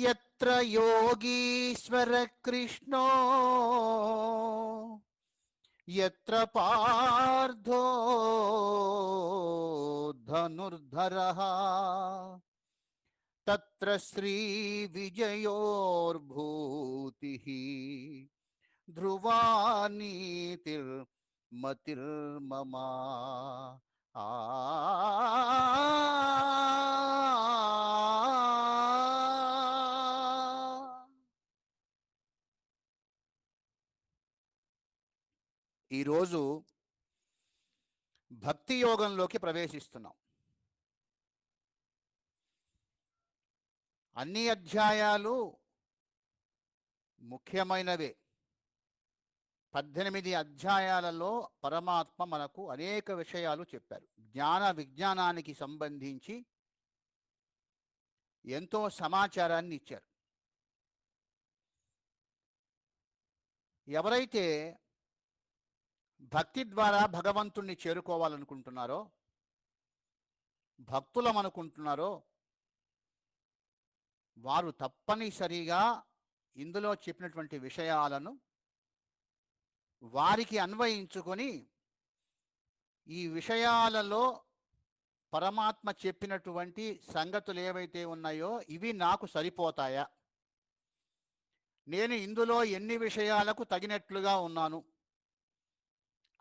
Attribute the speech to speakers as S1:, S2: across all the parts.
S1: యత్ర యోగీశ్వర కృష్ణో యత్ర పార్థో ధనుర్ధరః తత్ర శ్రీ విజయోర్భూతిః ధ్రువా నీతిర్మతిర్మమ. ఆ ఈరోజు భక్తి యోగంలోకి ప్రవేశిస్తున్నాం. అన్ని అధ్యాయాలు ముఖ్యమైనవే. 18 అధ్యాయాలలో పరమాత్మ మనకు అనేక విషయాలు చెప్పారు. జ్ఞాన విజ్ఞానానికి సంబంధించి ఎంతో సమాచారాన్ని ఇచ్చారు. ఎవరైతే భక్తి ద్వారా భగవంతుణ్ణి చేరుకోవాలనుకుంటున్నారో, భక్తులమనుకుంటున్నారో, వారు తప్పనిసరిగా ఇందులో చెప్పినటువంటి విషయాలను వారికి అన్వయించుకొని ఈ విషయాలలో పరమాత్మ చెప్పినటువంటి సంగతులు ఏవైతే ఉన్నాయో ఇవి నాకు సరిపోతాయా, నేను ఇందులో ఎన్ని విషయాలకు తగినట్లుగా ఉన్నాను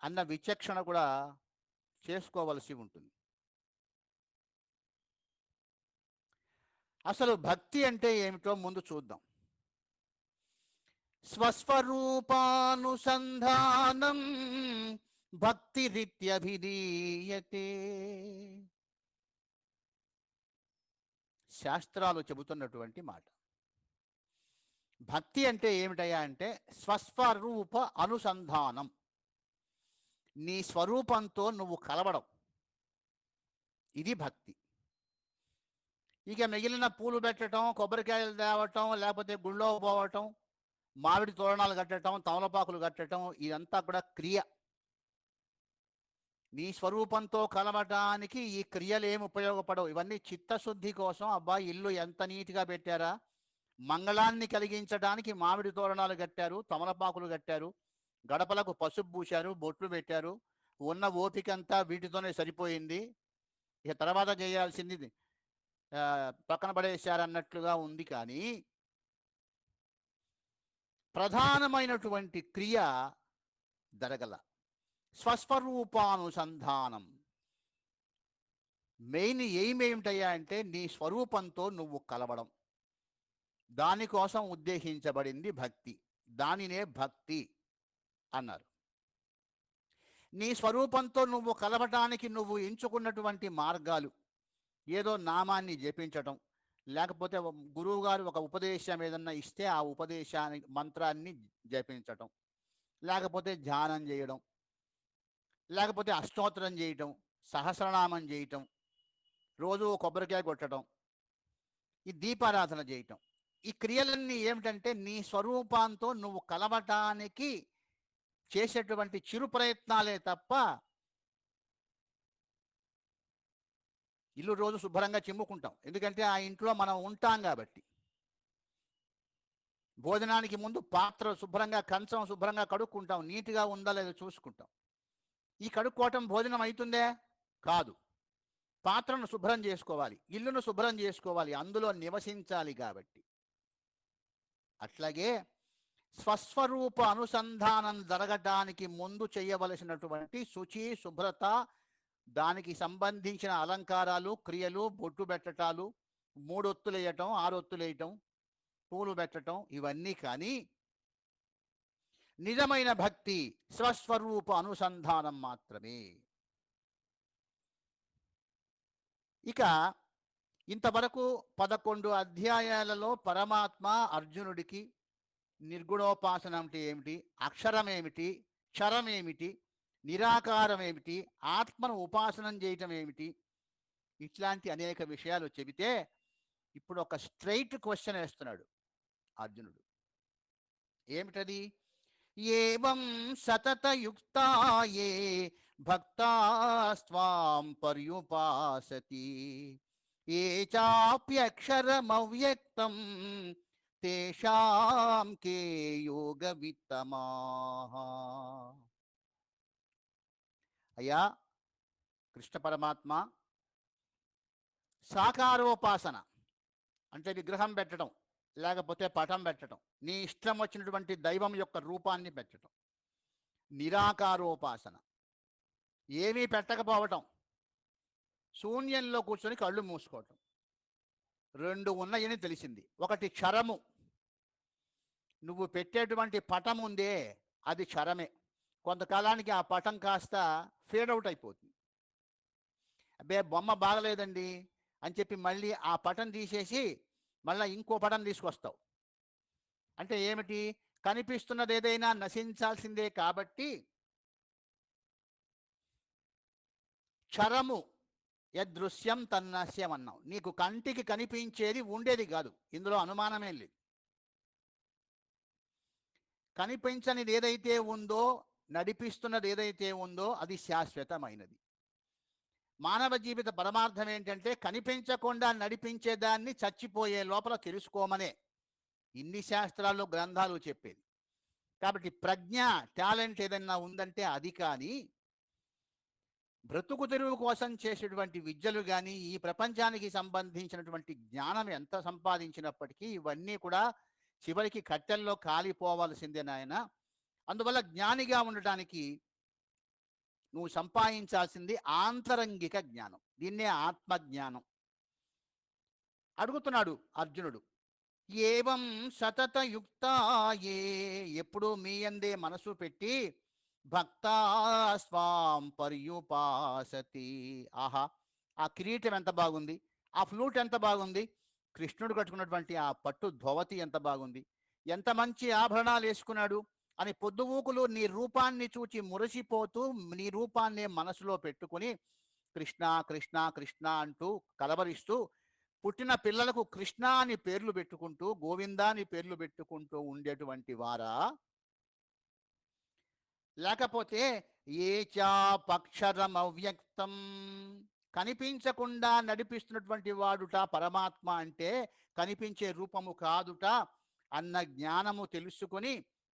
S1: అన్న విచక్షణ కూడా చేసుకోవలసి ఉంటుంది. అసలు భక్తి అంటే ఏమిటో ముందు చూద్దాం. స్వస్వరూపానుసంధానం భక్తిరిత్యభిధీయతే. శాస్త్రాలు చెబుతున్నటువంటి మాట. భక్తి అంటే ఏమిటయ్యా అంటే స్వస్వరూప అనుసంధానం, నీ స్వరూపంతో నువ్వు కలవడం, ఇది భక్తి. ఇక మిగిలిన పూలు పెట్టడం, కొబ్బరికాయలు తేవటం, లేకపోతే గుళ్ళో పోవటం, మామిడి తోరణాలు కట్టడం, తమలపాకులు కట్టడం, ఇదంతా కూడా క్రియ. నీ స్వరూపంతో కలవటానికి ఈ క్రియలు ఏమి ఉపయోగపడవు. ఇవన్నీ చిత్తశుద్ధి కోసం. అబ్బా ఇల్లు ఎంత నీట్గా పెట్టారా, మంగళాన్ని కలిగించడానికి మామిడి తోరణాలు కట్టారు, తమలపాకులు కట్టారు, గడపలకు పసుపు పూశారు, బొట్లు పెట్టారు, ఉన్న ఓపికంతా వీటితోనే సరిపోయింది, ఇక తర్వాత చేయాల్సింది పక్కన పడేశారన్నట్లుగా ఉంది. కానీ ప్రధానమైనటువంటి క్రియ జరగల. స్వస్వరూపానుసంధానం మెయిన్ ఎయిమ్ ఏమిటయ్యా అంటే నీ స్వరూపంతో నువ్వు కలవడం. దానికోసం ఉద్దేశించబడింది భక్తి. దానినే భక్తి అన్నారు. నీ స్వరూపంతో నువ్వు కలవటానికి నువ్వు ఎంచుకున్నటువంటి మార్గాలు, ఏదో నామాన్ని జపించటం, లేకపోతే గురువు గారు ఒక ఉపదేశం ఏదన్నా ఇస్తే ఆ ఉపదేశానికి మంత్రాన్ని జపించటం, లేకపోతే ధ్యానం చేయడం, లేకపోతే అష్టోత్తరం చేయటం, సహస్రనామం చేయటం, రోజు కొబ్బరికాయ కొట్టడం, ఈ దీపారాధన చేయటం. ఈ క్రియలన్నీ ఏమిటంటే నీ స్వరూపంతో నువ్వు కలవటానికి చేసేటువంటి చిరు ప్రయత్నాలే తప్ప ఇల్లు రోజు శుభ్రంగా చిమ్ముకుంటాం, ఎందుకంటే ఆ ఇంట్లో మనం ఉంటాం కాబట్టి. భోజనానికి ముందు పాత్ర శుభ్రంగా, కంచం శుభ్రంగా కడుక్కుంటాం, నీట్గా ఉందా లేదో చూసుకుంటాం. ఈ కడుక్కోవటం భోజనం అవుతుందే? కాదు. పాత్రను శుభ్రం చేసుకోవాలి, ఇల్లును శుభ్రం చేసుకోవాలి, అందులో నివసించాలి కాబట్టి. అట్లాగే స్వస్వరూప అనుసంధానం జరగటానికి ముందు చేయవలసినటువంటి శుచి, శుభ్రత, దానికి సంబంధించిన అలంకారాలు, క్రియలు, బొట్టు పెట్టటాలు, 3 ఒత్తులు వేయటం, 6 ఒత్తులు వేయటం, పూలు పెట్టటం, ఇవన్నీ కానీ నిజమైన భక్తి స్వస్వరూప అనుసంధానం మాత్రమే. ఇక ఇంతవరకు 11 అధ్యాయాలలో పరమాత్మ అర్జునుడికి నిర్గుణోపాసన అంటే ఏమిటి, అక్షరం ఏమిటి, క్షరం ఏమిటి, నిరాకారం ఏమిటి, ఆత్మను ఉపాసనం చేయటం ఏమిటి, ఇట్లాంటి అనేక విషయాలు చెబితే ఇప్పుడు ఒక స్ట్రైట్ క్వశ్చన్ వేస్తున్నాడు అర్జునుడు. ఏమిటది? ఏవం సతతయుక్తాయే భక్తాస్త్వాం పర్యుపాసతి ఏ చాప్యక్షరమవ్యక్తం తేషాం కే యోగ విత్తమాః. అయ్యా కృష్ణ పరమాత్మ, సాకారోపాసన అంటే విగ్రహం పెట్టడం, లేకపోతే పటం పెట్టడం, నీ ఇష్టం వచ్చినటువంటి దైవం యొక్క రూపాన్ని పెట్టడం. నిరాకారోపాసన ఏమీ పెట్టకపోవటం, శూన్యంలో కూర్చొని కళ్ళు మూసుకోవటం. రెండు ఉన్నాయని తెలిసింది. ఒకటి క్షరము, నువ్వు పెట్టేటువంటి పటం ఉందే అది క్షరమే. కొంతకాలానికి ఆ పటం కాస్త ఫేడ్ అవుట్ అయిపోతుంది. అబ్బే బొమ్మ బాగలేదండి అని చెప్పి మళ్ళీ ఆ పటం తీసేసి మళ్ళీ ఇంకో పటం తీసుకొస్తావు. అంటే ఏమిటి? కనిపిస్తున్నది ఏదైనా నశించాల్సిందే కాబట్టి క్షరము యదృశ్యం తన్నస్యం అన్నాం. నీకు కంటికి కనిపించేది ఉండేది కాదు, ఇందులో అనుమానమే లేదు. కనిపించనిది ఏదైతే ఉందో, నడిపిస్తున్నది ఏదైతే ఉందో అది శాశ్వతమైనది. మానవ జీవిత పరమార్థం ఏంటంటే కనిపించకుండా నడిపించేదాన్ని చచ్చిపోయే లోపల తెలుసుకోమనే ఇన్ని శాస్త్రాల్లో గ్రంథాలు చెప్పేది. కాబట్టి ప్రజ్ఞ, టాలెంట్ ఏదైనా ఉందంటే అది. కానీ బ్రతుకు తెరువు కోసం చేసేటువంటి విద్యలు కానీ, ఈ ప్రపంచానికి సంబంధించినటువంటి జ్ఞానం ఎంత సంపాదించినప్పటికీ ఇవన్నీ కూడా చివరికి కట్టెల్లో కాలిపోవాల్సిందే నాయన. అందువల్ల జ్ఞానిగా ఉండటానికి నువ్వు సంపాదించాల్సింది ఆంతరంగిక జ్ఞానం. దీన్నే ఆత్మజ్ఞానం. అడుగుతున్నాడు అర్జునుడు. ఏవం సతతయుక్తాయే, ఎప్పుడు మీ యందే మనసు పెట్టి భక్తా స్వాం పర్యుపాసతి. ఆహా, ఆ కిరీటం ఎంత బాగుంది, ఆ ఫ్లూట్ ఎంత బాగుంది, కృష్ణుడు కట్టుకున్నటువంటి ఆ పట్టు ధోవతి ఎంత బాగుంది, ఎంత మంచి ఆభరణాలు వేసుకున్నాడు అని పొద్దుగూకులు నీ రూపాన్ని చూచి మురిసిపోతూ నీ రూపాన్నే మనసులో పెట్టుకుని కృష్ణ కృష్ణ కృష్ణ అంటూ కలవరిస్తూ పుట్టిన పిల్లలకు కృష్ణ అని పేర్లు పెట్టుకుంటూ, గోవిందా అని పేర్లు పెట్టుకుంటూ ఉండేటువంటి వారా? లేకపోతే ఏ చాపక్షరం అవ్యక్తం, కనిపించకుండా నడిపిస్తున్నటువంటి వాడుట పరమాత్మ అంటే కనిపించే రూపము కాదుట అన్న జ్ఞానము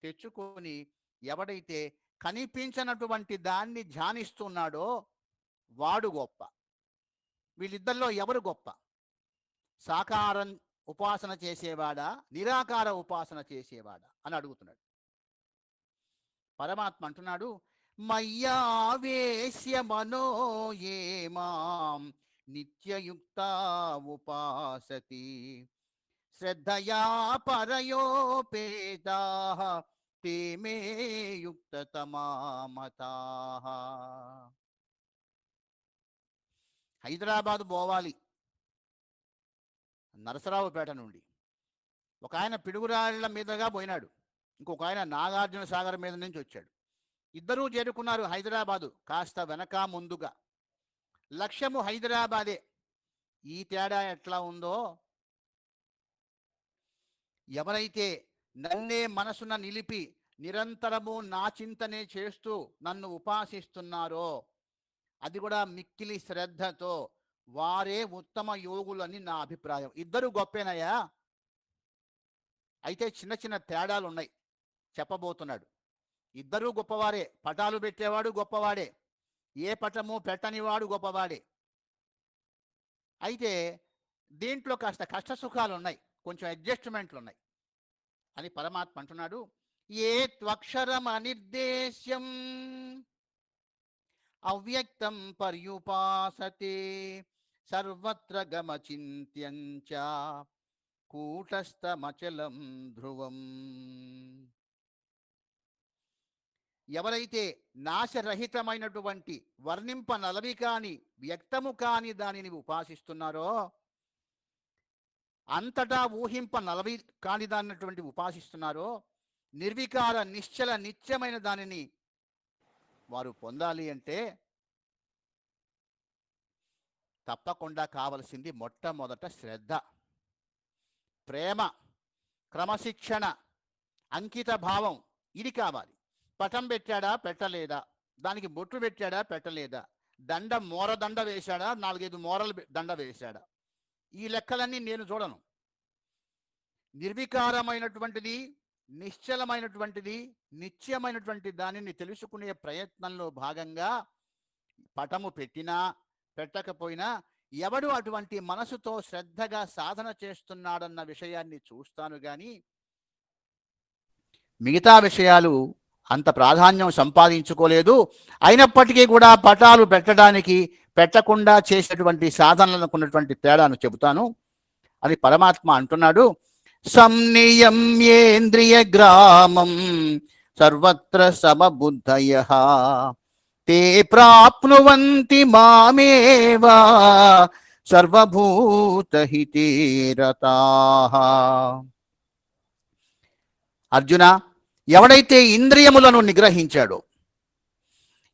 S1: తెచ్చుకొని ఎవడైతే కనిపించనటువంటి దాన్ని ధ్యానిస్తున్నాడో వాడు గొప్ప. వీళ్ళిద్దరిలో ఎవరు గొప్ప? సాకారం ఉపాసన చేసేవాడా, నిరాకార ఉపాసన చేసేవాడా అని అడుగుతున్నాడు. పరమాత్మ అంటున్నాడు, మయ్యావేశ్య మనో ఏ మాం నిత్యయుక్త ఉపాసతి శ్రద్ధయా పరయోపేతా తే మే యుక్తతమా మతాః. హైదరాబాదు పోవాలి నరసరావుపేట నుండి. ఒక ఆయన పిడుగురాళ్ల మీదుగా పోయినాడు, ఇంకొక ఆయన నాగార్జున సాగర్ మీద నుంచి వచ్చాడు. ఇద్దరూ చేరుకున్నారు హైదరాబాదు కాస్త వెనక ముందుగా. లక్ష్యము హైదరాబాదే. ఈ తేడా ఎట్లా ఉందో, ఎవరైతే నన్నే మనసున నిలిపి నిరంతరము నా చింతనే చేస్తూ నన్ను ఉపాసిస్తున్నారో, అది కూడా మిక్కిలి శ్రద్ధతో, వారే ఉత్తమ యోగులని నా అభిప్రాయం. ఇద్దరు గొప్పేనయ్యా, అయితే చిన్న చిన్న తేడాలు ఉన్నాయి చెప్పబోతున్నాడు. ఇద్దరూ గొప్పవారే. పటాలు పెట్టేవాడు గొప్పవాడే, ఏ పటము పెట్టనివాడు గొప్పవాడే. అయితే దీంట్లో కాస్త కష్ట సుఖాలు ఉన్నాయి, కొంచెం అడ్జస్ట్మెంట్లు ఉన్నాయి అని పరమాత్మ అంటున్నాడు. ఏ త్వక్షరం అనిర్దేశ్యం అవ్యక్తం పర్యుపాసతే సర్వత్ర గమచింత్యంచ కూటస్థమచలం ధ్రువం. ఎవరైతే నాశరహితమైనటువంటి వర్ణింపనలవి కాని వ్యక్తము కాని దానిని ఉపాసిస్తున్నారో, అంతటా ఊహింపనలవి కాని దానిటువంటి ఉపాసిస్తున్నారో, నిర్వికార నిశ్చల నిత్యమైన దానిని వారు పొందాలి అంటే తప్పకుండా కావలసింది మొట్టమొదట శ్రద్ధ, ప్రేమ, క్రమశిక్షణ, అంకిత భావం. ఇది కావాలి. పటం పెట్టాడా పెట్టలేదా, దానికి బొట్టు పెట్టాడా పెట్టలేదా, దండ మోర దండ వేశాడా, 4-5 మోరలు దండ వేశాడా, ఈ లెక్కలన్నీ నేను చూడను. నిర్వికారమైనటువంటిది, నిశ్చలమైనటువంటిది, నిత్యమైనటువంటి దానిని తెలుసుకునే ప్రయత్నంలో భాగంగా పటము పెట్టినా పెట్టకపోయినా ఎవడు అటువంటి మనసుతో శ్రద్ధగా సాధన చేస్తున్నాడన్న విషయాన్ని చూస్తాను గాని మిగతా విషయాలు అంత ప్రాధాన్యం సంపాదించుకోలేదు. అయినప్పటికీ కూడా పటాలు పెట్టడానికి పెట్టకుండా చేసేటువంటి సాధనలకు ఉన్నటువంటి తేడాను చెబుతాను అని పరమాత్మ అంటున్నాడు. సంనియమ్యేంద్రియ గ్రామం సర్వత్ర సమబుద్ధయః తే ప్రాప్నువంతి మామేవా సర్వభూతహితే రతాః. అర్జున, ఎవడైతే ఇంద్రియములను నిగ్రహించాడో,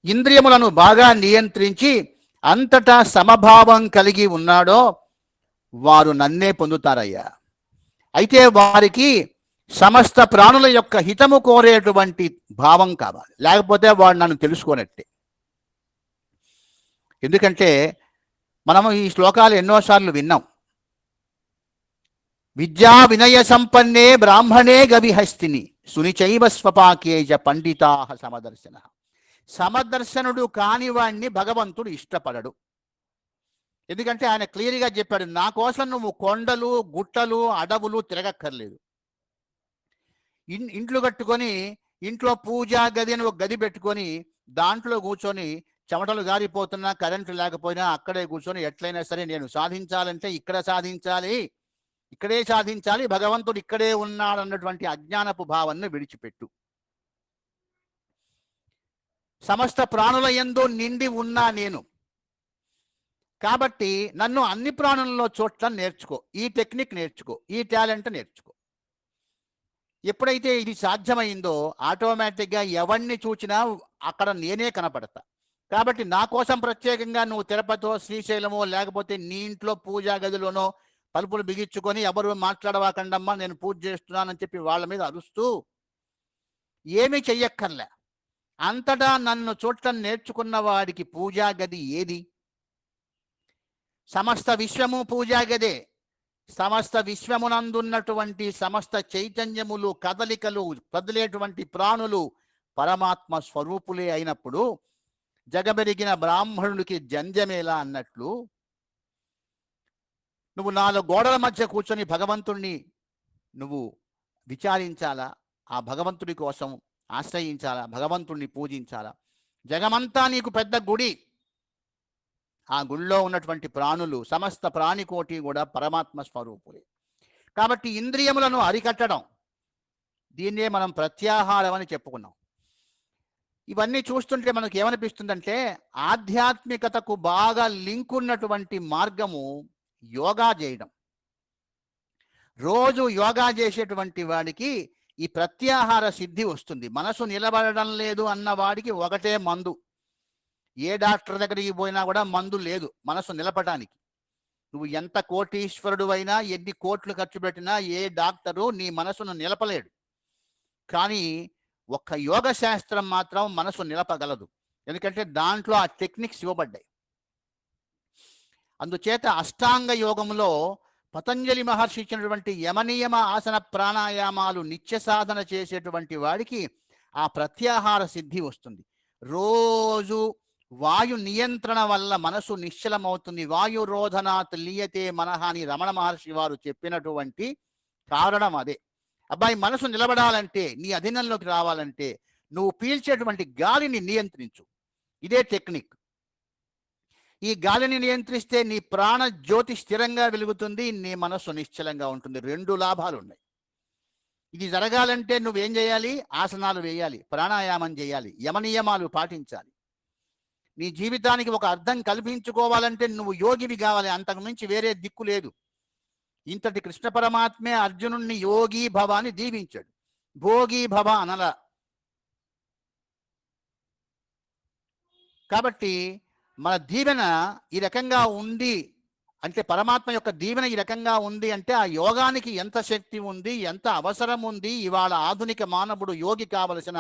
S1: ఇంద్రియములను బాగా నియంత్రించి అంతటా సమభావం కలిగి ఉన్నాడో వారు నన్నే పొందుతారయ్యా. అయితే వారికి సమస్త ప్రాణుల యొక్క హితము కోరేటువంటి భావం కావాలి, లేకపోతే వాడు నన్ను తెలుసుకోనట్టే. ఎందుకంటే మనము ఈ శ్లోకాలు ఎన్నోసార్లు విన్నాం. విద్యా వినయ సంపన్నే బ్రాహ్మణే గవిహస్తిని సునిచైవ స్వపాకేజ పండితాః సమదర్శన. సమదర్శనుడు కాని వాణ్ణి భగవంతుడు ఇష్టపడడు. ఎందుకంటే ఆయన క్లియర్గా చెప్పాడు, నా కోసం నువ్వు కొండలు గుట్టలు అడవులు తిరగక్కర్లేదు. ఇంట్లు కట్టుకొని ఇంట్లో పూజా గది అని ఒక గది పెట్టుకొని దాంట్లో కూర్చొని చెమటలు గారిపోతున్నా కరెంటు లేకపోయినా అక్కడే కూర్చొని ఎట్లయినా సరే నేను సాధించాలంటే ఇక్కడ సాధించాలి, ఇక్కడే సాధించాలి, భగవంతుడు ఇక్కడే ఉన్నాడన్నటువంటి అజ్ఞానపు భావాన్ని విడిచిపెట్టు. సమస్త ప్రాణుల యందు నిండి ఉన్నా నేను, కాబట్టి నన్ను అన్ని ప్రాణులలో చూడటం నేర్చుకో, ఈ టెక్నిక్ నేర్చుకో, ఈ టాలెంట్ నేర్చుకో. ఎప్పుడైతే ఇది సాధ్యమైందో ఆటోమేటిక్గా ఎవరిని చూచినా అక్కడ నేనే కనపడతా. కాబట్టి నా కోసం ప్రత్యేకంగా నువ్వు తిరుపతిలో శ్రీశైలమో లేకపోతే నీ ఇంట్లో పూజా గదిలోనో తలుపులు బిగించుకొని ఎవరు మాట్లాడవాకండమ్మా నేను పూజ చేస్తున్నానని చెప్పి వాళ్ళ మీద అరుస్తూ ఏమీ చెయ్యక్కర్లే. అంతటా నన్ను చూడటం నేర్చుకున్న వాడికి పూజా గది ఏది? సమస్త విశ్వము పూజా గదే. సమస్త విశ్వమునందున్నటువంటి సమస్త చైతన్యములు కదలికలు కదిలేటువంటి ప్రాణులు పరమాత్మ స్వరూపులే అయినప్పుడు జగమెరిగిన బ్రాహ్మణుడికి జంజమేలా అన్నట్లు నువ్వు 4 గోడల మధ్య కూర్చొని భగవంతుణ్ణి నువ్వు విచారించాలా, ఆ భగవంతుడి కోసం ఆశ్రయించాలా, భగవంతుణ్ణి పూజించాలా. జగమంతా నీకు పెద్ద గుడి. ఆ గుళ్ళో ఉన్నటువంటి ప్రాణులు సమస్త ప్రాణికోటి కూడా పరమాత్మ స్వరూపులే. కాబట్టి ఇంద్రియములను అరికట్టడం, దీన్నే మనం ప్రత్యాహారం అని చెప్పుకున్నాం. ఇవన్నీ చూస్తుంటే మనకు ఏమనిపిస్తుందంటే ఆధ్యాత్మికతకు బాగా లింక్ ఉన్నటువంటి మార్గము యోగా చేయడం. రోజు యోగా చేసేటువంటి వాడికి ఈ ప్రత్యాహార సిద్ధి వస్తుంది. మనసు నిలబడడం లేదు అన్న వాడికి ఒకటే మందు. ఏ డాక్టర్ దగ్గరికి పోయినా కూడా మందు లేదు మనసు నిలపడానికి. నువ్వు ఎంత కోటీశ్వరుడు అయినా ఎన్ని కోట్లు ఖర్చు పెట్టినా ఏ డాక్టరు నీ మనసును నిలపలేడు. కానీ ఒక్క యోగ శాస్త్రం మాత్రం మనసు నిలపగలదు. ఎందుకంటే దాంట్లో ఆ టెక్నిక్స్ ఇవ్వబడ్డాయి. అందుచేత అష్టాంగ యోగంలో పతంజలి మహర్షి ఇచ్చినటువంటి యమనియమ ఆసన ప్రాణాయామాలు నిత్య సాధన చేసేటువంటి వాడికి ఆ ప్రత్యాహార సిద్ధి వస్తుంది. రోజు వాయు నియంత్రణ వల్ల మనసు నిశ్చలమవుతుంది. వాయురోధనాత్ లీయతే మనః అని రమణ మహర్షి వారు చెప్పినటువంటి కారణం అదే. అబ్బాయి, మనసు నిలబడాలంటే, నీ అధీనంలోకి రావాలంటే నువ్వు పీల్చేటువంటి గాలిని నియంత్రించు. ఇదే టెక్నిక్. ఈ గాలిని నియంత్రిస్తే నీ ప్రాణ జ్యోతి స్థిరంగా వెలుగుతుంది, నీ మనస్సు నిశ్చలంగా ఉంటుంది. 2 లాభాలు ఉన్నాయి. ఇది జరగాలంటే నువ్వేం చేయాలి? ఆసనాలు వేయాలి, ప్రాణాయామం చేయాలి, యమనియమాలు పాటించాలి. నీ జీవితానికి ఒక అర్థం కల్పించుకోవాలంటే నువ్వు యోగివి కావాలి. అంతకు మించి వేరే దిక్కు లేదు. ఇంతటి కృష్ణ పరమాత్మే అర్జునుణ్ణి యోగి భవ అని దీవించాడు, భోగి భవ అనల. కాబట్టి మన దీవెన ఈ రకంగా ఉంది అంటే, పరమాత్మ యొక్క దీవెన ఈ రకంగా ఉంది అంటే ఆ యోగానికి ఎంత శక్తి ఉంది, ఎంత అవసరం ఉంది, ఇవాళ ఆధునిక మానవుడు యోగి కావలసిన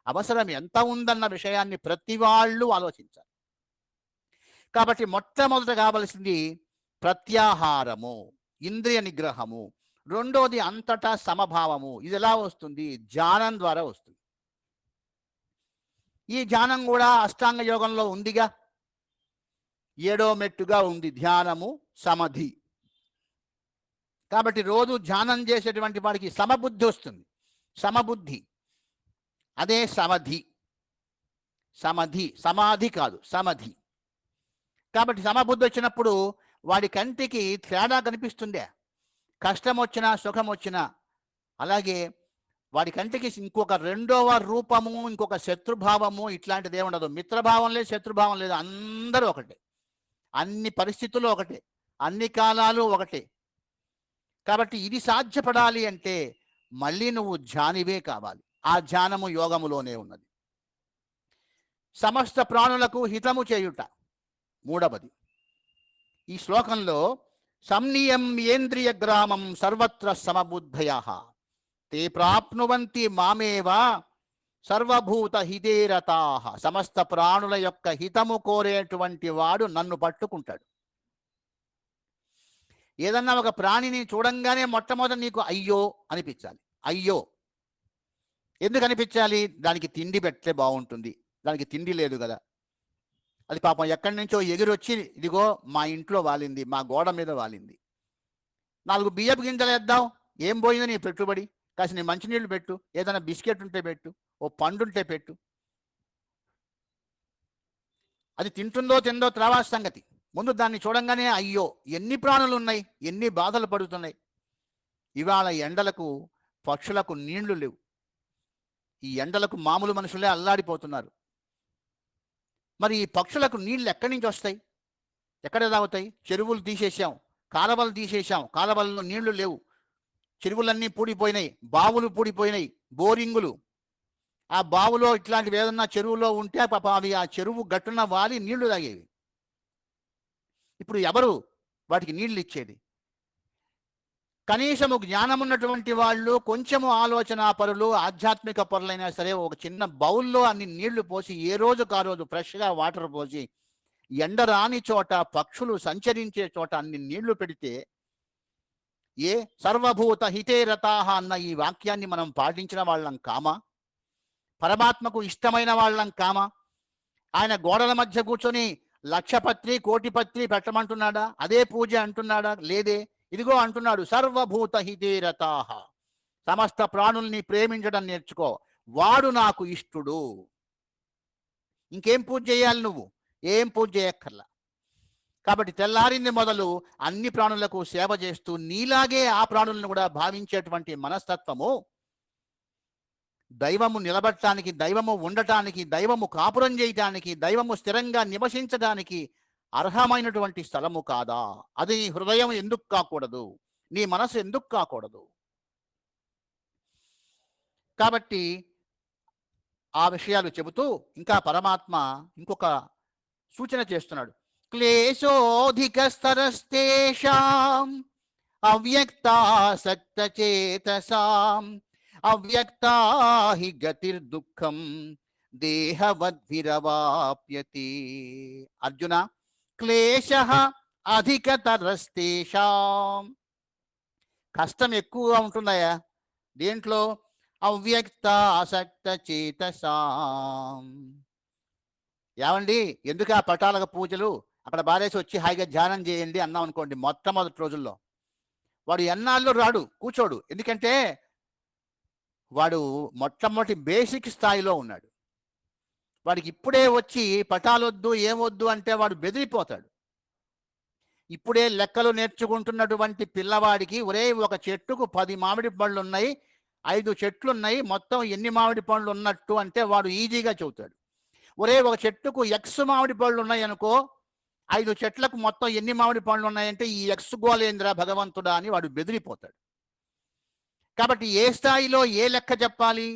S1: అవసరం ఎంత ఉందన్న విషయాన్ని ప్రతి వాళ్ళు ఆలోచించాలి. కాబట్టి మొట్టమొదట కావలసింది ప్రత్యాహారము, ఇంద్రియ నిగ్రహము. రెండోది అంతటా సమభావము. ఇది ఎలా వస్తుంది? ధ్యానం ద్వారా వస్తుంది. ఈ ధ్యానం కూడా అష్టాంగ యోగంలో ఉందిగా, 7వ మెట్టుగా ఉంది ధ్యానము, సమాధి. కాబట్టి రోజు ధ్యానం చేసేటువంటి వాడికి సమబుద్ధి వస్తుంది. సమబుద్ధి, అదే సమాధి. సమాధి కాదు, సమాధి. కాబట్టి సమబుద్ధి వచ్చినప్పుడు వాడి కంటికి తేడా కనిపిస్తుందే, కష్టం వచ్చినా సుఖం వచ్చినా. అలాగే వాడి కంటికి ఇంకొక రెండవ రూపము, ఇంకొక శత్రుభావము ఇట్లాంటిది ఏముండదు. మిత్రభావం లేదు, శత్రుభావం లేదు, అందరూ ఒకటే, అన్ని పరిస్థితులు ఒకటే, అన్ని కాలాలు ఒకటే. కాబట్టి ఇది సాధ్యపడాలి అంటే మళ్ళీ నువ్వు ధ్యానివే కావాలి. ఆ ధ్యానము యోగములోనే ఉన్నది. సమస్త ప్రాణులకు హితము చేయుట మూడవది. ఈ శ్లోకంలో సంనియం ఏంద్రియ గ్రామం సర్వత్ర సమబుద్ధయః తే ప్రాప్నువంతి మామేవ సర్వభూత హితేరతాః. సమస్త ప్రాణుల యొక్క హితము కోరేటువంటి వాడు నన్ను పట్టుకుంటాడు. ఏదన్నా ఒక ప్రాణిని చూడంగానే మొట్టమొదటి నీకు అయ్యో అనిపించాలి. అయ్యో ఎందుకు అనిపించాలి? దానికి తిండి పెడితే బాగుంటుంది, దానికి తిండి లేదు కదా, అది పాపం ఎక్కడి నుంచో ఎగిరొచ్చి ఇదిగో మా ఇంట్లో వాలింది, మా గోడ మీద వాలింది. 4 బియ్యపు గింజలు వేద్దాం, ఏం పోయిందో నీ పెట్టుబడి, కాసి నీ మంచినీళ్ళు పెట్టు, ఏదైనా బిస్కెట్ ఉంటే పెట్టు, ఓ పండుంటే పెట్టు. అది తింటుందో తిందో తర్వాత సంగతి. ముందు దాన్ని చూడంగానే అయ్యో ఎన్ని ప్రాణులు ఉన్నాయి, ఎన్ని బాధలు పడుతున్నాయి. ఇవాళ ఎండలకు పక్షులకు నీళ్లు లేవు. ఈ ఎండలకు మామూలు మనుషులే అల్లాడిపోతున్నారు. మరి ఈ పక్షులకు నీళ్ళు ఎక్కడి నుంచి వస్తాయి? ఎక్కడ తాగుతాయి? చెరువులు తీసేసాం, కాలవలు తీసేసాం, కాలవల్లో నీళ్లు లేవు, చెరువులన్నీ పూడిపోయినాయి, బావులు పూడిపోయినాయి, బోరింగులు. ఆ బావులో ఇట్లాంటివి ఏదన్నా చెరువులో ఉంటే పాప అవి ఆ చెరువు గట్టున వాలి నీళ్లు తాగేవి. ఇప్పుడు ఎవరు వాటికి నీళ్లు ఇచ్చేది? కనీసము జ్ఞానం ఉన్నటువంటి వాళ్ళు, కొంచెము ఆలోచన పరులు, ఆధ్యాత్మిక పరులైనా సరే ఒక చిన్న బౌల్లో అన్ని నీళ్లు పోసి ఏ రోజుకు ఆ రోజు ఫ్రెష్గా వాటర్ పోసి ఎండరాని చోట పక్షులు సంచరించే చోట అన్ని నీళ్లు పెడితే ఏ సర్వభూత హితేరతాః అన్న ఈ వాక్యాన్ని మనం పాటించిన వాళ్ళం కామా? పరమాత్మకు ఇష్టమైన వాళ్ళం కామా? ఆయన గోడల మధ్య కూర్చొని లక్షపత్రి కోటిపత్రి పెట్టమంటున్నాడా? అదే పూజ అంటున్నాడా? లేదే. ఇదిగో అంటున్నాడు సర్వభూత హితేరతాః, సమస్త ప్రాణుల్ని ప్రేమించడం నేర్చుకో, వాడు నాకు ఇష్టుడు. ఇంకేం పూజ చేయాలి? నువ్వు ఏం పూజ చేయక్కర్లా. కాబట్టి తెల్లారింది మొదలు అన్ని ప్రాణులకు సేవ చేస్తూ నీలాగే ఆ ప్రాణులను కూడా భావించేటువంటి మనస్తత్వము, దైవము నిలబడటానికి, దైవము ఉండటానికి, దైవము కాపురం చేయటానికి, దైవము స్థిరంగా నివసించడానికి అర్హమైనటువంటి స్థలము కాదా? అది నీ హృదయం ఎందుకు కాకూడదు? నీ మనసు ఎందుకు కాకూడదు? కాబట్టి ఆ విషయాలు చెబుతూ ఇంకా పరమాత్మ ఇంకొక సూచన చేస్తున్నాడు. క్లేశోధికస్తరస్తేషాం అవ్యక్తాసక్తచేతసాం అవ్యక్తా హి గతిర్దుఃఖం దేహవద్భిరవాప్యతి. అర్జున, క్లేశః అధికతరస్తేషాం, కష్టం ఎక్కువగా ఉంటుందయా దేంట్లో? అవ్యక్త ఆసక్త చేతసాం. ఏమండి ఎందుకు ఆ పటాలకు పూజలు, అక్కడ బారేసి వచ్చి హాయిగా ధ్యానం చేయండి అన్నాం అనుకోండి, మొట్టమొదటి రోజుల్లో వాడు ఎన్నాళ్ళు రాడు, కూర్చోడు. ఎందుకంటే వాడు మొట్టమొదటి బేసిక్ స్థాయిలో ఉన్నాడు. వాడికి ఇప్పుడే వచ్చి పటాలొద్దు ఏమొద్దు అంటే వాడు బెదిరిపోతాడు. ఇప్పుడే లెక్కలు నేర్చుకుంటున్నటువంటి పిల్లవాడికి ఒరే ఒక చెట్టుకు 10 మామిడి పళ్ళు ఉన్నాయి, 5 చెట్లు ఉన్నాయి, మొత్తం ఎన్ని మామిడి పండ్లు ఉన్నట్టు అంటే వాడు ఈజీగా చెబుతాడు. ఒరే ఒక చెట్టుకు ఎక్స్ మామిడి పళ్ళు ఉన్నాయి అనుకో, 5 చెట్లకు మొత్తం ఎన్ని మామిడి పండ్లు ఉన్నాయంటే ఈ ఎక్స్ గోలేంద్ర భగవంతుడా అని వాడు బెదిరిపోతాడు. కాబట్టి ఏ స్థాయిలో ఏ లెక్క చెప్పాలి?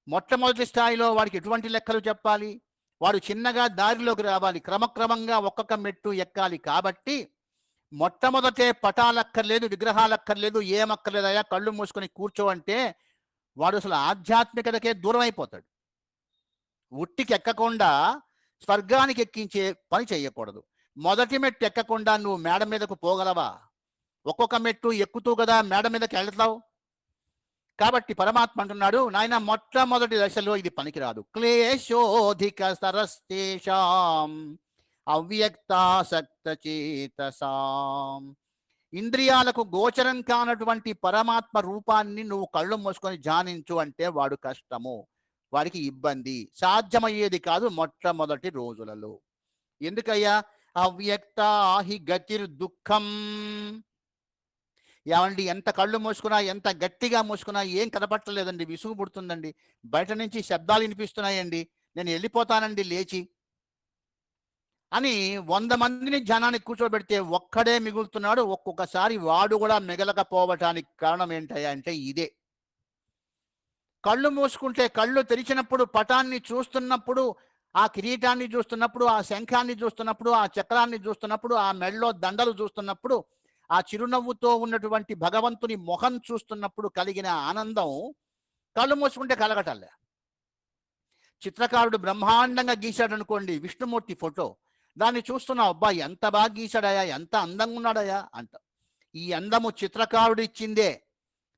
S1: మొట్టమొదటి స్థాయిలో వాడికి ఎటువంటి లెక్కలు చెప్పాలి? వాడు చిన్నగా దారిలోకి రావాలి, క్రమక్రమంగా ఒక్కొక్క మెట్టు ఎక్కాలి. కాబట్టి మొట్టమొదటే పటాలక్కర్లేదు, విగ్రహాలక్కర్లేదు, ఏమక్కర్లేదయా, కళ్ళు మూసుకొని కూర్చో అంటే వాడు అసలు ఆధ్యాత్మికతకే దూరం అయిపోతాడు. ఉట్టికి ఎక్కకుండా స్వర్గానికి ఎక్కించే పని చేయకూడదు. మొదటి మెట్టు ఎక్కకుండా నువ్వు మేడ మీదకు పోగలవా? ఒక్కొక్క మెట్టు ఎక్కుతూ కదా మేడ మీదకి వెళ్తావు. కాబట్టి పరమాత్మ అంటున్నాడు, నాయన మొట్టమొదటి దశలో ఇది పనికిరాదు. క్లేశోధిక సరస్తేషాం అవ్యక్తాసక్త చేతసాం. ఇంద్రియాలకు గోచరం కానటువంటి పరమాత్మ రూపాన్ని నువ్వు కళ్ళు మూసుకొని ధ్యానించు అంటే వాడు కష్టము, వాడికి ఇబ్బంది, సాధ్యమయ్యేది కాదు మొట్టమొదటి రోజులలో. ఎందుకయ్యా? అవ్యక్తాహి గతిర్ దుఃఖం. ఏమండి, ఎంత కళ్ళు మూసుకున్నా, ఎంత గట్టిగా మూసుకున్నా ఏం కనపట్టలేదండి, విసుగు పుడుతుందండి. బయట నుంచి శబ్దాలు వినిపిస్తున్నాయండి, నేను వెళ్ళిపోతానండి లేచి అని 100 మందిని జనానికి కూర్చోబెడితే ఒక్కడే మిగులుతున్నాడు. ఒక్కొక్కసారి వాడు కూడా మిగలకపోవటానికి కారణం ఏంటయ్యా అంటే ఇదే. కళ్ళు మూసుకుంటే, కళ్ళు తెరిచినప్పుడు పటాన్ని చూస్తున్నప్పుడు, ఆ కిరీటాన్ని చూస్తున్నప్పుడు, ఆ శంఖాన్ని చూస్తున్నప్పుడు, ఆ చక్రాన్ని చూస్తున్నప్పుడు, ఆ మెడలో దండలు చూస్తున్నప్పుడు, ఆ చిరునవ్వుతో ఉన్నటువంటి భగవంతుని మొహం చూస్తున్నప్పుడు కలిగిన ఆనందం కళ్ళు మూసుకుంటే కలగటల్లే. చిత్రకారుడు బ్రహ్మాండంగా గీశాడు అనుకోండి విష్ణుమూర్తి ఫోటో, దాన్ని చూస్తున్నావు, అబ్బా ఎంత బాగా గీశాడయా, ఎంత అందంగా ఉన్నాడయా అంట. ఈ అందము చిత్రకారుడు ఇచ్చిందే.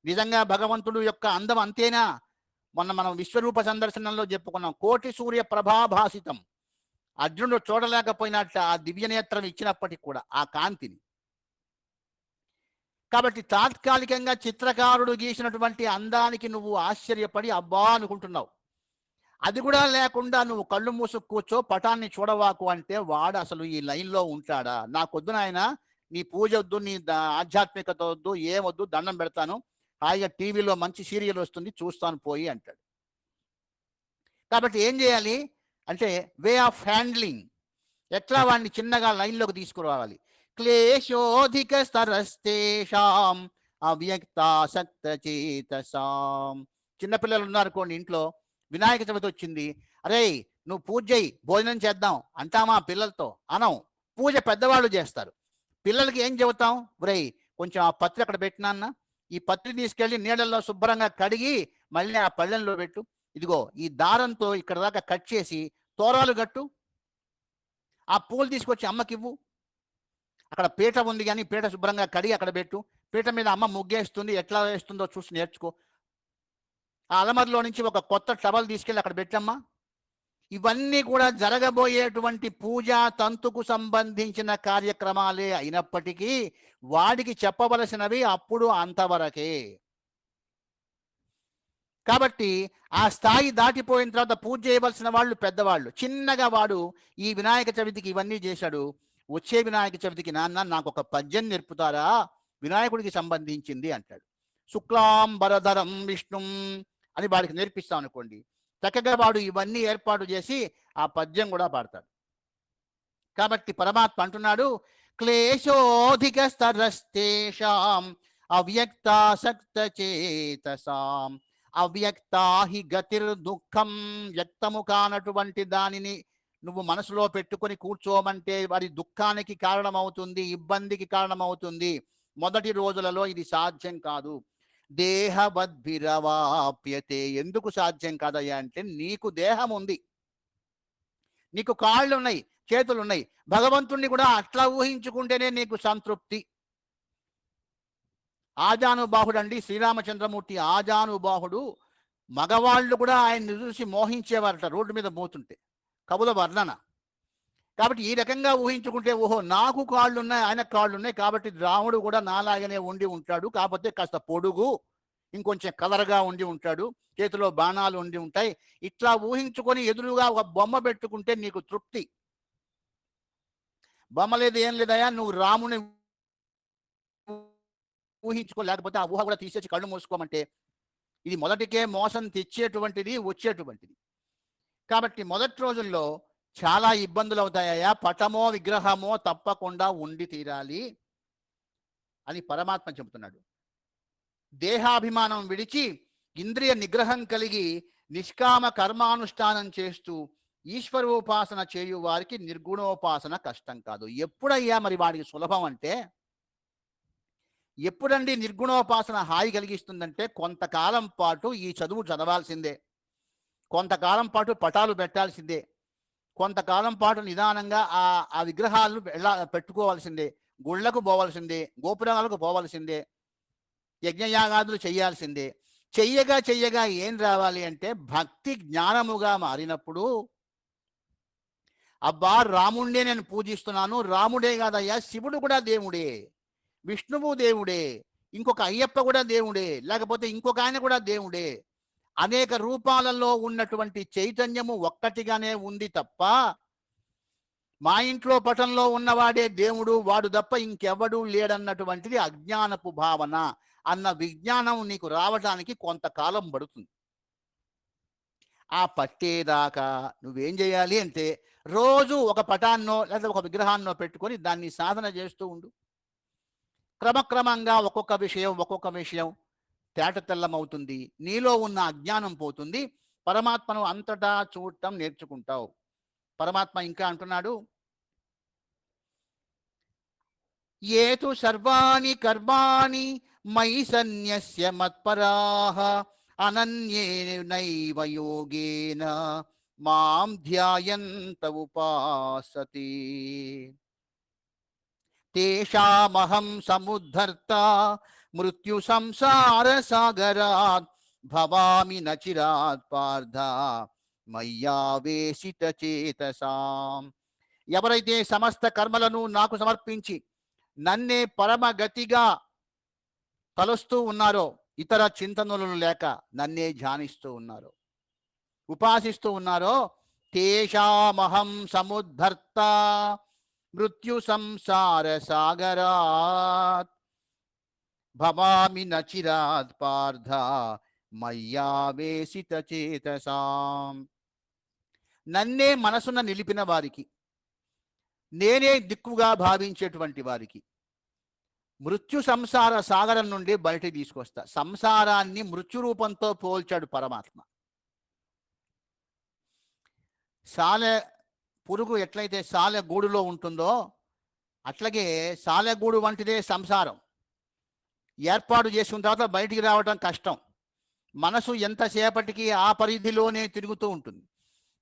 S1: నిజంగా భగవంతుడు యొక్క అందం అంతేనా? మొన్న మనం విశ్వరూప సందర్శనంలో చెప్పుకున్నాం, కోటి సూర్య ప్రభాభాసితం. అర్జునుడు చూడలేకపోయినట్టు ఆ దివ్యనేత్రం ఇచ్చినప్పటికి కూడా ఆ కాంతిని. కాబట్టి తాత్కాలికంగా చిత్రకారుడు గీసినటువంటి అందానికి నువ్వు ఆశ్చర్యపడి అబ్బా అనుకుంటున్నావు. అది కూడా లేకుండా నువ్వు కళ్ళు మూసుకు కూర్చో, పటాన్ని చూడవాకు అంటే వాడు అసలు ఈ లైన్లో ఉంటాడా? నాకొద్దు నాయన, నీ పూజ వద్దు, నీ ఆధ్యాత్మికత వద్దు, ఏమొద్దు, దండం పెడతాను, హాయిగా టీవీలో మంచి సీరియల్ వస్తుంది చూస్తాను పోయి అంటాడు. కాబట్టి ఏం చేయాలి అంటే వే ఆఫ్ హ్యాండ్లింగ్, ఎట్లా వాడిని చిన్నగా లైన్లోకి తీసుకురావాలి. క్లేశోధిక స్తరస్తేషాం అవ్యక్తాసక్త చేతసాం. చిన్నపిల్లలు ఉన్నారనుకోండి ఇంట్లో, వినాయక చవితి వచ్చింది, అరే నువ్వు పూజ చేయి, భోజనం చేద్దాం అంటామా పిల్లలతో? అనం. పూజ పెద్దవాళ్ళు చేస్తారు. పిల్లలకి ఏం చెబుతాం? ఒరే కొంచెం ఆ పత్రి అక్కడ పెట్టినా, ఈ పత్రి తీసుకెళ్ళి నీళ్ళల్లో శుభ్రంగా కడిగి మళ్ళీ ఆ పళ్ళెంలో పెట్టు, ఇదిగో ఈ దారంతో ఇక్కడ దాకా కట్ చేసి తోరాలు కట్టు, ఆ పూలు తీసుకొచ్చి అమ్మకివ్వు, అక్కడ పీట ఉంది కానీ పీట శుభ్రంగా కడిగి అక్కడ పెట్టు, పీట మీద అమ్మ ముగ్గేస్తుంది, ఎట్లా వేస్తుందో చూసి నేర్చుకో, ఆ అలమరిలో నుంచి ఒక కొత్త టవల్ తీసుకెళ్ళి అక్కడ పెట్టమ్మా. ఇవన్నీ కూడా జరగబోయేటువంటి పూజా తంతుకు సంబంధించిన కార్యక్రమాలే అయినప్పటికీ వాడికి చెప్పవలసినవి అప్పుడు అంతవరకే. కాబట్టి ఆ స్థాయి దాటిపోయిన తర్వాత పూజ చేయవలసిన వాళ్ళు పెద్దవాళ్ళు. చిన్నగా వాడు ఈ వినాయక చవితికి ఇవన్నీ చేశాడు, వచ్చే వినాయక చవితికి నాన్న నాకు ఒక పద్యం నేర్పుతారా, వినాయకుడికి సంబంధించింది అంటాడు. శుక్లాంబరధరం విష్ణుం అని వాడికి నేర్పిస్తాం అనుకోండి, చక్కగా వాడు ఇవన్నీ ఏర్పాటు చేసి ఆ పద్యం కూడా పాడతాడు. కాబట్టి పరమాత్మ అంటున్నాడు, క్లేశోధిక స్తరస్తేషాం అవ్యక్తాసక్త చేతసాం అవ్యక్తాహి గతిర్ దుఃఖం. వ్యక్తము కానటువంటి దానిని నువ్వు మనసులో పెట్టుకొని కూర్చోమంటే వాడి దుఃఖానికి కారణమవుతుంది, ఇబ్బందికి కారణమవుతుంది. మొదటి రోజులలో ఇది సాధ్యం కాదు. దేహవద్భిరవాప్యతే. ఎందుకు సాధ్యం కాదయ్యా అంటే నీకు దేహం ఉంది, నీకు కాళ్ళు ఉన్నాయి, చేతులు ఉన్నాయి. భగవంతుణ్ణి కూడా అట్లా ఊహించుకుంటేనే నీకు సంతృప్తి. ఆజానుబాహుడు అండి శ్రీరామచంద్రమూర్తి, ఆజానుబాహుడు. మగవాళ్ళు కూడా ఆయన్ని చూసి మోహించేవారట రోడ్డు మీద పోతుంటే, కవుల వర్ణన. కాబట్టి ఈ రకంగా ఊహించుకుంటే ఓహో నాకు కాళ్ళు ఉన్నాయి, ఆయన కాళ్ళు ఉన్నాయి, కాబట్టి రాముడు కూడా నాలాగనే ఉండి ఉంటాడు, కాకపోతే కాస్త పొడుగు, ఇంకొంచెం కలర్గా ఉండి ఉంటాడు, చేతిలో బాణాలు ఉండి ఉంటాయి. ఇట్లా ఊహించుకొని ఎదురుగా ఒక బొమ్మ పెట్టుకుంటే నీకు తృప్తి. బొమ్మ లేదు ఏం లేదయా, నువ్వు రాముని ఊహించుకోలేకపోతే ఆ ఊహ కూడా తీసేసి కళ్ళు మూసుకోమంటే ఇది మొదటికే మోసం తెచ్చేటువంటిది, వచ్చేటువంటిది. కాబట్టి మొదటి రోజుల్లో చాలా ఇబ్బందులు అవుతాయా, పటమో విగ్రహమో తప్పకుండా ఉండి తీరాలి అని పరమాత్మ చెబుతున్నాడు. దేహాభిమానం విడిచి ఇంద్రియ నిగ్రహం కలిగి నిష్కామ కర్మానుష్ఠానం చేస్తూ ఈశ్వరోపాసన చేయు వారికి నిర్గుణోపాసన కష్టం కాదు. ఎప్పుడయ్యా మరి వాడికి సులభం అంటే, ఎప్పుడండి నిర్గుణోపాసన హాయి కలిగిస్తుందంటే, కొంతకాలం పాటు ఈ చదువు చదవాల్సిందే, కొంతకాలం పాటు పటాలు పెట్టాల్సిందే, కొంతకాలం పాటు నిదానంగా ఆ విగ్రహాలను పెట్టుకోవాల్సిందే, గుళ్ళకు పోవాల్సిందే, గోపురాలకు పోవాల్సిందే, యజ్ఞయాగాదులు చేయాల్సిందే. చెయ్యగా చెయ్యగా ఏం రావాలి అంటే భక్తి జ్ఞానముగా మారినప్పుడు, అబ్బా రాముణ్ణే నేను పూజిస్తున్నాను, రాముడే కాదయ్యా శివుడు కూడా దేవుడే, విష్ణువు దేవుడే, ఇంకొక అయ్యప్ప కూడా దేవుడే, లేకపోతే ఇంకొక ఆయన కూడా దేవుడే, అనేక రూపాలలో ఉన్నటువంటి చైతన్యము ఒక్కటిగానే ఉంది తప్ప మా ఇంట్లో పటంలో ఉన్నవాడే దేవుడు, వాడు తప్ప ఇంకెవడు లేడన్నటువంటిది అజ్ఞానపు భావన అన్న విజ్ఞానం నీకు రావడానికి కొంతకాలం పడుతుంది. ఆ పట్టేదాకా నువ్వేం చేయాలి అంటే రోజు ఒక పటాన్నో లేదా ఒక విగ్రహాన్నో పెట్టుకొని దాన్ని సాధన చేస్తూ ఉండు. క్రమక్రమంగా ఒక్కొక్క విషయం తేటతెల్లమవుతుంది, నీలో ఉన్న అజ్ఞానం పోతుంది, పరమాత్మను అంతటా చూడటం నేర్చుకుంటావు. పరమాత్మ ఇంకా అంటున్నాడు, ఏతు సర్వాణి కర్మాణి మయి సన్యస్య మత్పరాః అనన్యేనైవ యోగేన మాం ధ్యాయంత ఉపాసతే తేషామహం సముద్ధర్త మృత్యు సంసార సాగరాత్ భవామి నచిరాత్ పార్థ మయ్యావేశిత చేతసాం. ఎవరైతే సమస్త కర్మలను నాకు సమర్పించి నన్నే పరమగతిగా తలుస్తూ ఉన్నారో, ఇతర చింతనలు లేక నన్నే ధ్యానిస్తూ ఉన్నారో, ఉపాసిస్తూ ఉన్నారో, తేషామహం సముద్ధర్త మృత్యు సంసార సాగరాత్ భవామి నచిరాత్ పార్థ మయ్యావేశిత చేతసాం. నన్నే మనసున నిలిపిన వారికి, నేనే దిక్కుగా భావించేటువంటి వారికి మృత్యు సంసార సాగరం నుండి బయట తీసుకొస్తా. సంసారాన్ని మృత్యు రూపంతో పోల్చాడు పరమాత్మ. సాలె పురుగు ఎట్లయితే సాలె గూడులో ఉంటుందో అట్లాగే సాలెగూడు వంటిదే సంసారం. ఏర్పాటు చేసుకున్న తర్వాత బయటికి రావడం కష్టం. మనసు ఎంతసేపటికి ఆ పరిధిలోనే తిరుగుతూ ఉంటుంది.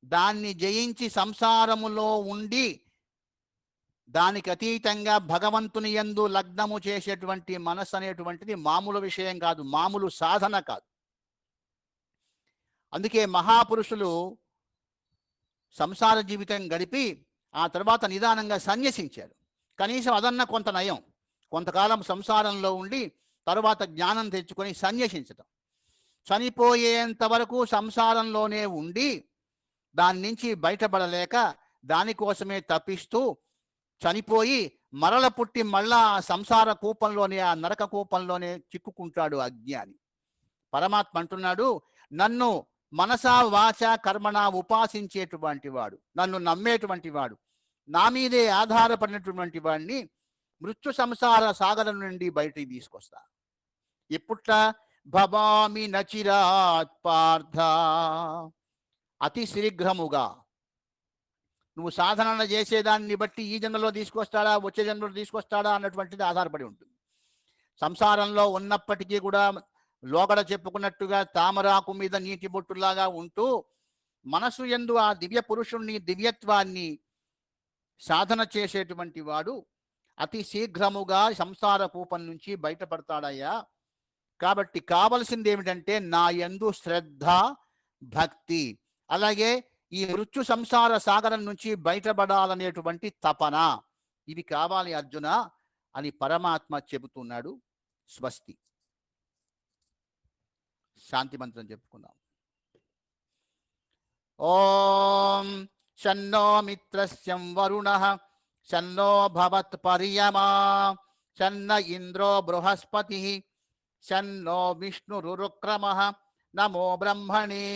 S1: దాన్ని జయించి సంసారములో ఉండి దానికి అతీతంగా భగవంతుని యందు లగ్నము చేసేటువంటి మనస్సు అనేటువంటిది మామూలు విషయం కాదు, మామూలు సాధన కాదు. అందుకే మహాపురుషులు సంసార జీవితం గడిపి ఆ తర్వాత నిదానంగా సన్యసించారు. కనీసం అదన్న కొంత నయం. కొంతకాలం సంసారంలో ఉండి తరువాత జ్ఞానం తెచ్చుకొని సన్యసించడం. చనిపోయేంత వరకు సంసారంలోనే ఉండి దాని నుంచి బయటపడలేక దానికోసమే తప్పిస్తూ చనిపోయి మరల పుట్టి మళ్ళా సంసార కూపంలోనే, ఆ నరక కూపంలోనే చిక్కుకుంటాడు అజ్ఞాని. పరమాత్మ అంటున్నాడు, నన్ను మనసా వాచ కర్మణ ఉపాసించేటువంటి వాడు, నన్ను నమ్మేటువంటి వాడు, నా మీదే ఆధారపడినటువంటి వాడిని మృత్యు సంసార సాగరం నుండి బయటికి తీసుకొస్తా. ఎప్పుట్ట భవామి నచిరాత్ పార్థ, అతి శీఘ్రముగా. నువ్వు సాధన చేసేదాన్ని బట్టి ఈ జన్మలో తీసుకొస్తాడా వచ్చే జన్మలో తీసుకొస్తాడా అన్నటువంటిది ఆధారపడి ఉంటుంది. సంసారంలో ఉన్నప్పటికీ కూడా లోగడ చెప్పుకున్నట్టుగా తామరాకు మీద నీటి బొట్టులాగా ఉంటూ మనసు యందు ఆ దివ్య పురుషుణ్ణి, దివ్యత్వాన్ని సాధన చేసేటువంటి వాడు అతి శీఘ్రముగా సంసార కూపం నుంచి బయటపడతాడయ్యా. కాబట్టి కావలసింది ఏమిటంటే నా యందు శ్రద్ధ, భక్తి, అలాగే ఈ మృత్యు సంసార సాగరం నుంచి బయటపడాలనేటువంటి తపన, ఇవి కావాలి అర్జున అని పరమాత్మ చెబుతున్నాడు. స్వస్తి. శాంతి మంత్రం చెప్పుకుందాం. ఓం శన్నో మిత్రస్యం వరుణః శన్నో భవత్ పర్యమా శన్న ఇంద్రో బృహస్పతిః శన్నో విష్ణురుక్రమః నమో బ్రహ్మణే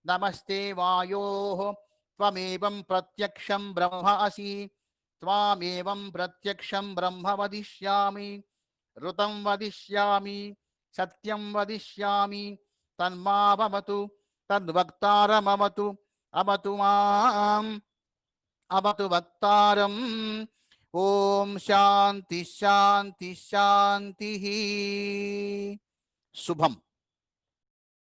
S1: నమస్తే వాయోః త్వమేవం ప్రత్యక్షం బ్రహ్మ అసి త్వామేవం ప్రత్యక్షం బ్రహ్మ వదిష్యామి ఋతం వదిష్యామి సత్యం వదిష్యామి తన్మావతు తద్వక్తారమవతు అవతు మాం అవతు వక్తారం. ఓం శాంతి శాంతి శాంతి. శుభం.